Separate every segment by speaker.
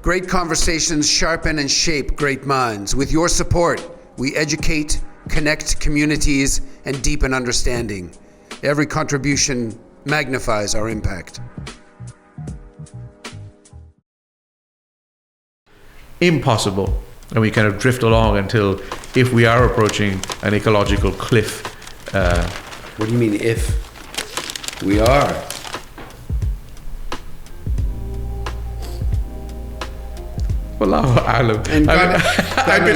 Speaker 1: Great conversations sharpen and shape great minds. With your support, we educate, connect communities, and deepen understanding. Every contribution magnifies our impact.
Speaker 2: Impossible. And we kind of drift along until, if we are approaching an ecological cliff.
Speaker 1: What do you mean, if? We are.
Speaker 2: Well, I
Speaker 1: knows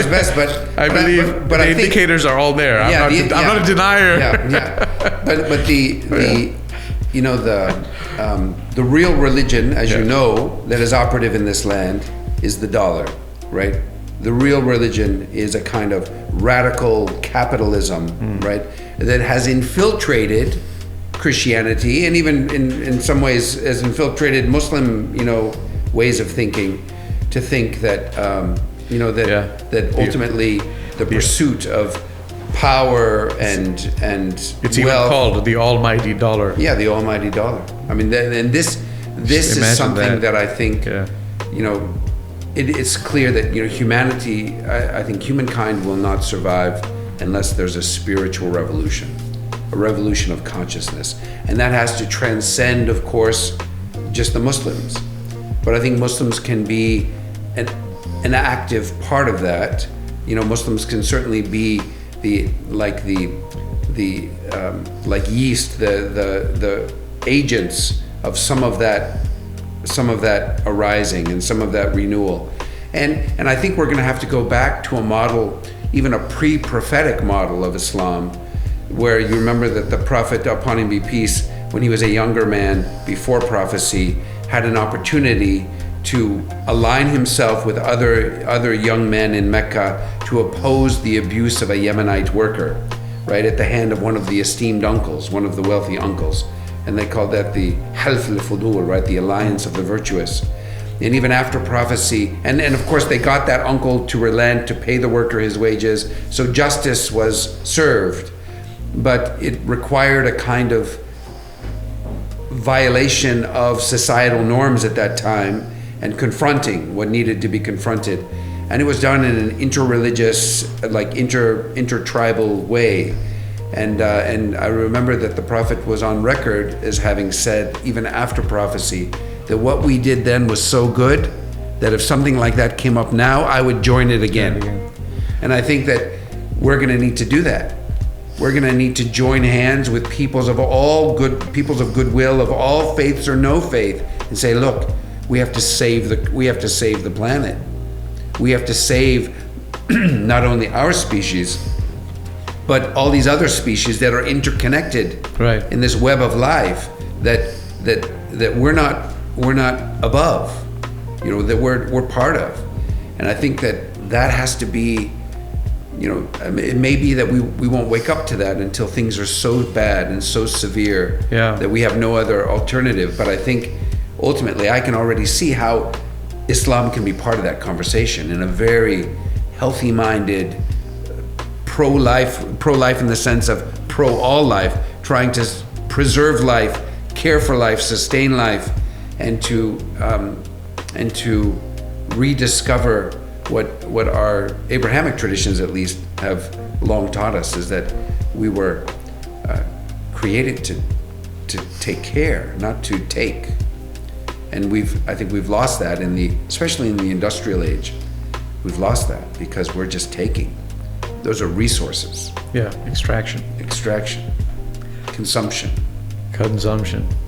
Speaker 1: best, but
Speaker 2: I believe the indicators are all there. I'm not a denier.
Speaker 1: But the real religion, as you know, that is operative in this land is the dollar, right? The real religion is a kind of radical capitalism, right? That has infiltrated Christianity, and even in some ways has infiltrated Muslim, ways of thinking, to think that that ultimately the pursuit of power and
Speaker 2: it's even called the almighty dollar.
Speaker 1: Yeah, the almighty dollar. I mean, and this is something that I think it's clear that humanity. I think humankind will not survive unless there's a spiritual revolution, a revolution of consciousness, and that has to transcend, of course, just the Muslims. But I think Muslims can be an active part of that. Muslims can certainly be like yeast, the agents of some of that arising and some of that renewal. And I think we're going to have to go back to a model, even a pre-prophetic model of Islam, where you remember that the Prophet, upon him be peace, when he was a younger man before prophecy, had an opportunity to align himself with other young men in Mecca to oppose the abuse of a Yemenite worker, right, at the hand of one of the esteemed uncles, one of the wealthy uncles. And they called that the Half al-Fudul, right, the alliance of the virtuous. And even after prophecy, and of course they got that uncle to relent, to pay the worker his wages, so justice was served. But it required a kind of violation of societal norms at that time, and confronting what needed to be confronted. And it was done in an interreligious, intertribal way. And I remember that the Prophet was on record as having said, even after prophecy, that what we did then was so good that if something like that came up now, I would join it again. And I think that we're going to need to do that. We're going to need to join hands with peoples of goodwill, of all faiths or no faith, and say, look, we have to save the planet. We have to save not only our species, but all these other species that are interconnected in this web of life that we're not above, that we're part of. And I think that has to be, it may be that we won't wake up to that until things are so bad and so severe that we have no other alternative. But I think ultimately I can already see how Islam can be part of that conversation in a very healthy-minded, pro-life in the sense of pro-all life, trying to preserve life, care for life, sustain life, and to rediscover what our Abrahamic traditions at least have long taught us, is that we were created to take care, not to take. And I think we've lost that especially in the industrial age. We've lost that because we're just taking. Those are resources.
Speaker 2: Yeah, extraction.
Speaker 1: Consumption.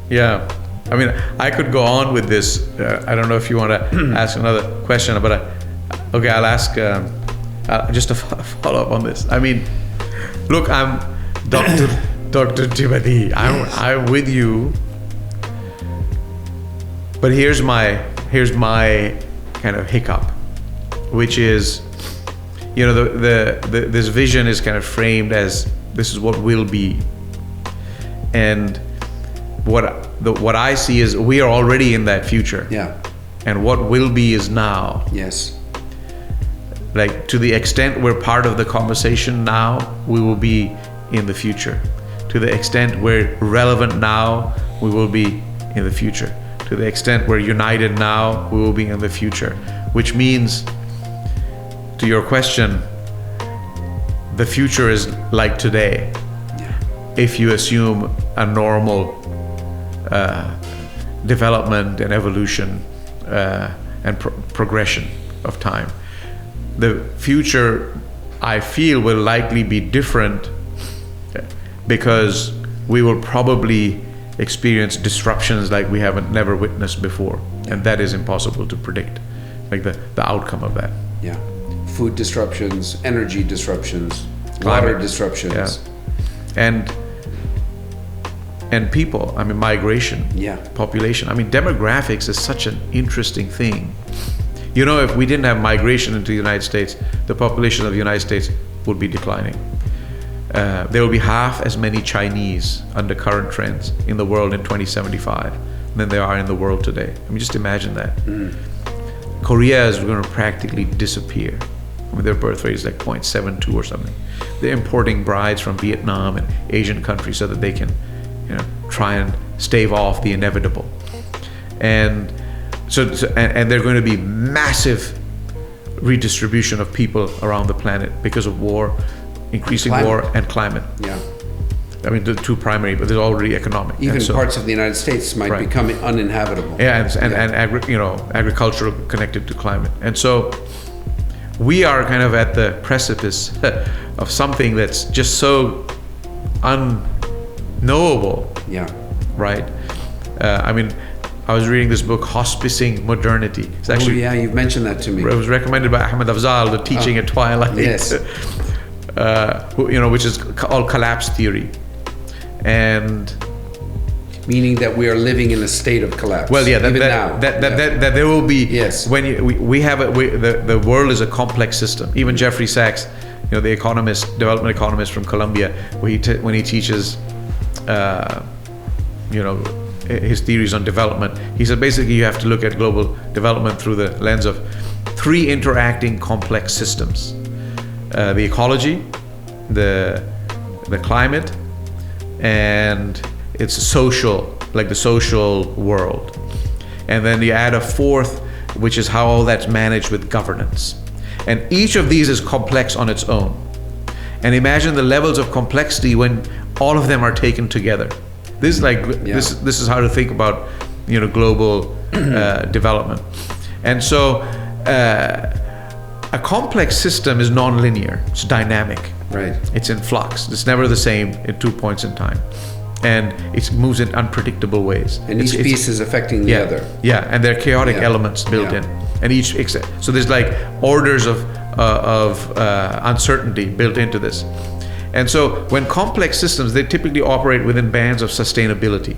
Speaker 2: Yeah. I mean, I could go on with this. I don't know if you want to ask another question, but I'll ask just to follow up on this. I mean, look, I'm Dr. Timothy. I'm with you. But here's my kind of hiccup, which is, this vision is kind of framed as this is what will be, and what I see is we are already in that future.
Speaker 1: Yeah.
Speaker 2: And what will be is now.
Speaker 1: Yes.
Speaker 2: Like, to the extent we're part of the conversation now, we will be in the future. To the extent we're relevant now, we will be in the future. to the extent we're united now, we will be in the future. Which means, to your question, the future is like today. If you assume a normal development and evolution and progression of time. The future, I feel, will likely be different because we will probably experience disruptions like we haven't never witnessed before, and that is impossible to predict, like the outcome of that.
Speaker 1: Yeah, food disruptions, energy disruptions, water disruptions.
Speaker 2: Yeah. And people, I mean, migration, population. I mean, demographics is such an interesting thing. You know, if we didn't have migration into the United States, the population of the United States would be declining. There will be half as many Chinese under current trends in the world in 2075 than there are in the world today. I mean, just imagine that. Korea is going to practically disappear. I mean, their birth rate is like 0.72 or something. They're importing brides from Vietnam and Asian countries so that they can, try and stave off the inevitable. And and there are going to be massive redistribution of people around the planet because of war, increasing war, and climate.
Speaker 1: Yeah.
Speaker 2: I mean, the two primary, but there's already economic.
Speaker 1: Even parts of the United States might become uninhabitable.
Speaker 2: Yeah, and agricultural connected to climate. And so we are kind of at the precipice of something that's just so unknowable.
Speaker 1: Yeah.
Speaker 2: Right? I mean, I was reading this book, Hospicing Modernity. It's actually,
Speaker 1: you've mentioned that to me.
Speaker 2: It was recommended by Ahmed Afzal, the Teaching at Twilight.
Speaker 1: Yes.
Speaker 2: Which is called collapse theory. And
Speaker 1: meaning that we are living in a state of collapse.
Speaker 2: Well, yeah,
Speaker 1: now.
Speaker 2: That there will be.
Speaker 1: Yes.
Speaker 2: When the world is a complex system. Even Jeffrey Sachs, the development economist from Columbia, when he teaches, his theories on development, he said basically you have to look at global development through the lens of three interacting complex systems: the ecology, the climate, and it's social, like the social world. And then you add a fourth, which is how all that's managed with governance. And each of these is complex on its own. And imagine the levels of complexity when all of them are taken together. This is this is how to think about global development. And so a complex system is non-linear. It's dynamic.
Speaker 1: Right.
Speaker 2: It's in flux. It's never the same at 2 points in time, and it moves in unpredictable ways.
Speaker 1: And each piece is affecting the other.
Speaker 2: Yeah, and there are chaotic elements built in, and so there's like orders of uncertainty built into this. And so when complex systems, they typically operate within bands of sustainability.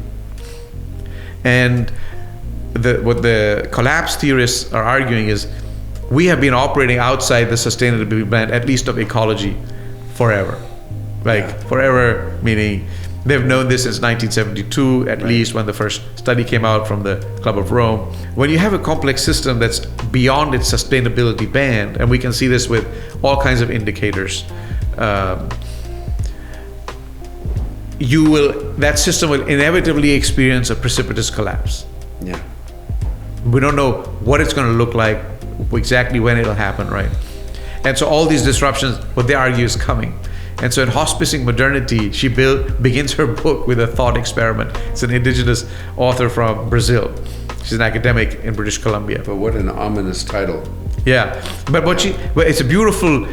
Speaker 2: And what the collapse theorists are arguing is we have been operating outside the sustainability band, at least of ecology, forever. Forever, meaning they've known this since 1972, at least, when the first study came out from the Club of Rome. When you have a complex system that's beyond its sustainability band, and we can see this with all kinds of indicators, that system will inevitably experience a precipitous collapse.
Speaker 1: Yeah.
Speaker 2: We don't know what it's going to look like, exactly when it'll happen, right? And so all these disruptions, what they argue, is coming. And so in Hospicing Modernity, she begins her book with a thought experiment. It's an indigenous author from Brazil. She's an academic in British Columbia.
Speaker 1: But what an ominous title.
Speaker 2: Yeah, but it's a beautiful,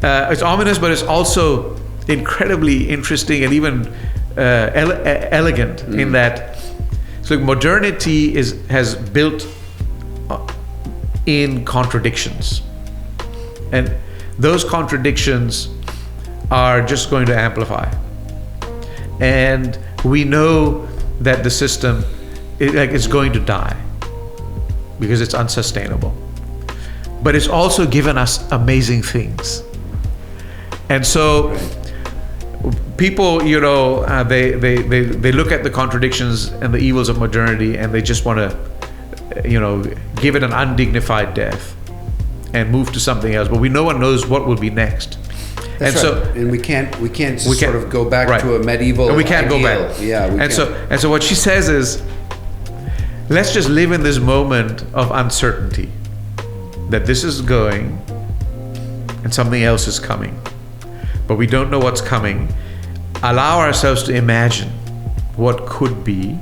Speaker 2: it's ominous, but it's also incredibly interesting and even elegant in that. So modernity has built in contradictions, and those contradictions are just going to amplify. And we know that the system is going to die because it's unsustainable. But it's also given us amazing things. And so people, they look at the contradictions and the evils of modernity, and they just want to, give it an undignified death and move to something else. But no one knows what will be next.
Speaker 1: That's
Speaker 2: and
Speaker 1: right. And we can't sort of go back to a medieval.
Speaker 2: And we can't
Speaker 1: ideal.
Speaker 2: Go back.
Speaker 1: Yeah.
Speaker 2: And so what she says is, let's just live in this moment of uncertainty, that this is going and something else is coming, but we don't know what's coming. Allow ourselves to imagine what could be,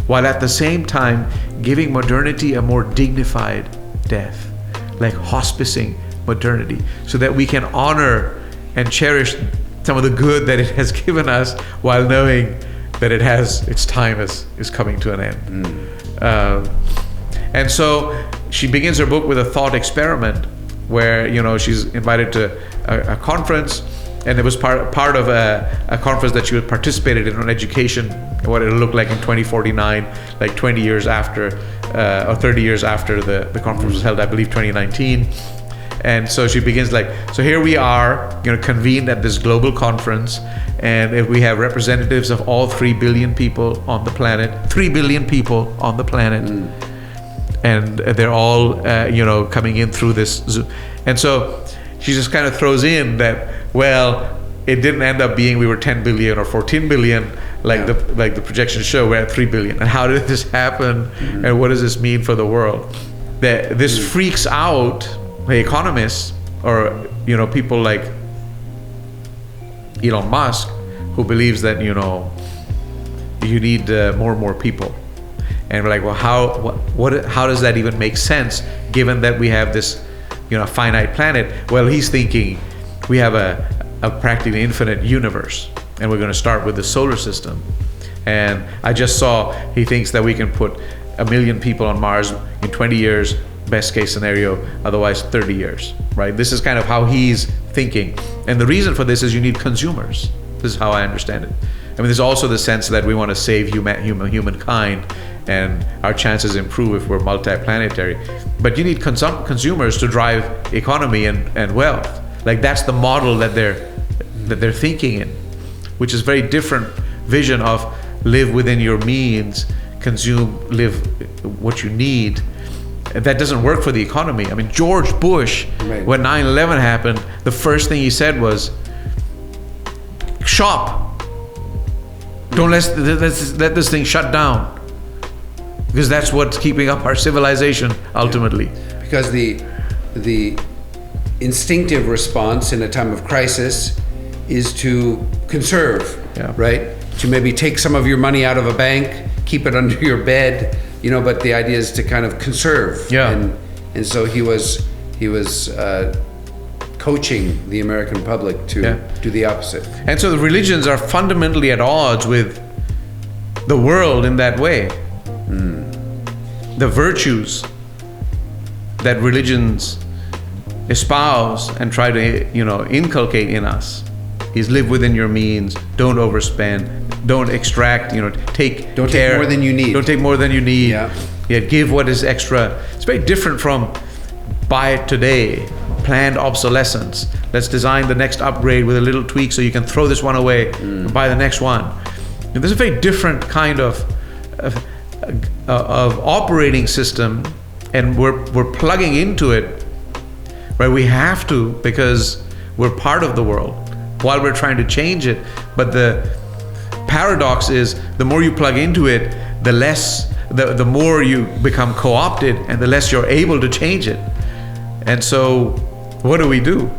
Speaker 2: while at the same time giving modernity a more dignified death, like hospicing modernity, so that we can honor and cherish some of the good that it has given us, while knowing that its time is coming to an end. And so she begins her book with a thought experiment, where she's invited to a conference, and it was part of a conference that she had participated in on education, what it'll look like in 2049, like 20 years after, or 30 years after the conference was held, I believe 2019. And so she begins so here we are, convened at this global conference, and if we have representatives of all 3 billion people on the planet, 3 billion people on the planet, and they're all, coming in through this Zoom. And so she just kind of throws in that, well, it didn't end up being we were 10 billion or 14 billion, the projections show. We're at 3 billion. And how did this happen? And what does this mean for the world? That this freaks out the economists, or people like Elon Musk, who believes that you need more and more people. And we're like, well, how does that even make sense, given that we have this finite planet? Well, he's thinking we have a practically infinite universe, and we're going to start with the solar system. And I just saw he thinks that we can put 1 million people on Mars in 20 years, best case scenario, otherwise 30 years, right? This is kind of how he's thinking. And the reason for this is you need consumers. This is how I understand it. I mean, there's also the sense that we want to save humankind, and our chances improve if we're multi-planetary. But you need consumers to drive economy and wealth. That's the model that they're thinking in, which is very different vision of live within your means, live what you need. That doesn't work for the economy. I mean, George Bush, right, when 9/11 happened, the first thing he said was, shop. Don't let this thing shut down. Because that's what's keeping up our civilization, ultimately.
Speaker 1: Yeah. Because the instinctive response in a time of crisis is to conserve, right? To maybe take some of your money out of a bank, keep it under your bed, but the idea is to kind of conserve.
Speaker 2: Yeah.
Speaker 1: And so he was coaching the American public to do the opposite.
Speaker 2: And so the religions are fundamentally at odds with the world in that way. The virtues that religions espouse and try to inculcate in us is live within your means, don't overspend, don't extract, take
Speaker 1: more than you need.
Speaker 2: Don't take more than you need.
Speaker 1: Yeah,
Speaker 2: give what is extra. It's very different from buy it today, planned obsolescence. Let's design the next upgrade with a little tweak so you can throw this one away and buy the next one. And there's a very different kind of operating system, and we're plugging into it, right? We have to, because we're part of the world while we're trying to change it. But the paradox is, the more you plug into it, the more you become co-opted, and the less you're able to change it. And so what do we do?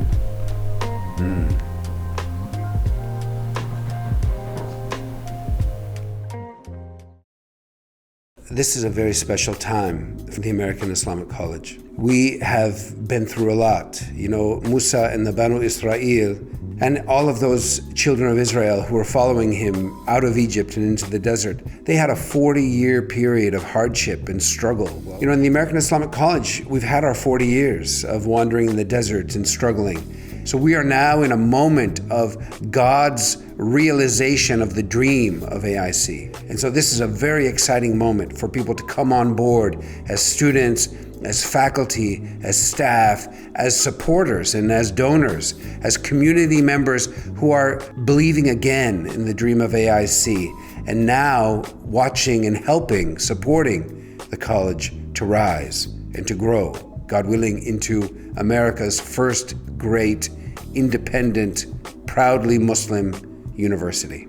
Speaker 1: This is a very special time for the American Islamic College. We have been through a lot. Musa and the Banu Israel, and all of those children of Israel who were following him out of Egypt and into the desert, they had a 40-year period of hardship and struggle. In the American Islamic College, we've had our 40 years of wandering in the desert and struggling. So we are now in a moment of God's realization of the dream of AIC. And so this is a very exciting moment for people to come on board as students, as faculty, as staff, as supporters, and as donors, as community members who are believing again in the dream of AIC, and now watching and helping, supporting the college to rise and to grow, God willing, into America's first great, independent, proudly Muslim university.